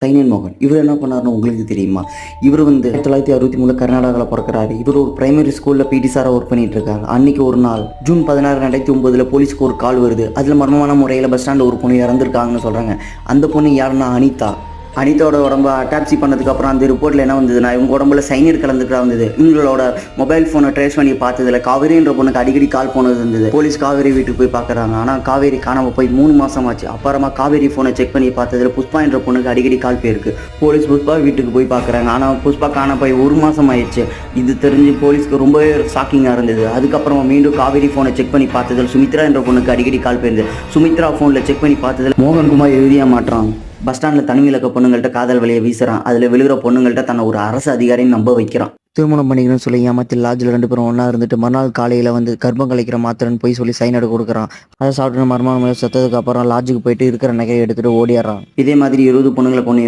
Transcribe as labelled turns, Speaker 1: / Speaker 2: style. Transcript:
Speaker 1: சைனியன் மோகன் இவர் என்ன பண்ணாருன்னு உங்களுக்கு தெரியுமா? இவர் 1963 கர்நாடகாவில் பிறக்கிறாரு. இவர் ஒரு பிரைமரி ஸ்கூலில் பிடி சாராக ஒர்க் பண்ணிட்டு இருக்காரு. அன்னைக்கு ஒரு நாள் ஜூன் 16 2009 போலீஸ்க்கு ஒரு கால் வருது. அதில் மர்மமான முறையில் பஸ் ஸ்டாண்டில் ஒரு பொண்ணு இறந்துருக்காங்கன்னு சொல்கிறாங்க. அந்த பொண்ணு யாருன்னா அனிதா. அனிதாவோட உடம்ப அட்டாப்சி பண்ணதுக்கப்புறம் அந்த ரிப்போர்ட்டில் என்ன வந்ததுன்னா, இவங்க உடம்புல சைனியர் கலந்துக்கிறா வந்தது. இவங்களோட மொபைல் ஃபோனை ட்ரேஸ் பண்ணி பார்த்ததில் காவேரின்ற பொண்ணுக்கு அடிக்கடி கால் போனது இருந்தது. போலீஸ் காவேரி வீட்டுக்கு போய் பார்க்குறாங்க. ஆனால் காவேரி காணாமல் போய் 3 மாதம் ஆச்சு. அப்புறமா காவேரி ஃபோனை செக் பண்ணி பார்த்ததில் புஷ்பா என்ற பொண்ணுக்கு அடிக்கடி கால் போயிருக்கு. போலீஸ் புஷ்பா வீட்டுக்கு போய் பார்க்குறாங்க. ஆனால் புஷ்பா காண போய் 1 மாதம் ஆயிடுச்சு. இது தெரிஞ்சு போலீஸ்க்கு ரொம்பவே ஷாக்கிங்காக இருந்தது. அதுக்கப்புறமா மீண்டும் காவேரி ஃபோனை செக் பண்ணி பார்த்ததில் சுமித்ரா என்ற பொண்ணுக்கு அடிக்கடி கால் போயிருந்தது. சுமித்ரா ஃபோனில் செக் பண்ணி பார்த்ததில் மோகன்குமார் எழுதியா மாட்டான். பஸ் ஸ்டாண்டில் தனிமையில் இருக்க பொண்ணுங்கள்ட்ட காதல் வலையை வீசுறான். அதில் விழுகிற பொண்ணுங்கள்ட்ட தன்னை ஒரு அரசு அதிகாரின்னு நம்ப வைக்கிறான். திருமணம் பண்ணிக்கணும்னு சொல்லி ஏமாத்தி லாட்ஜில் 2 பேரும் ஒன்றா இருந்துட்டு மறுநாள் காலையில் கர்ப்பம் கலைக்கிற மாத்திரன்னு போய் சொல்லி சைன் எடுக்க கொடுக்குறான். அதை சாப்பிட்டு மர்மமான செத்ததுக்கு அப்புறம் லாட்ஜுக்கு போயிட்டு இருக்கிற நகையை எடுத்துகிட்டு ஓடிடுறான். இதே மாதிரி 20 பொண்ணுங்களை கொண்டு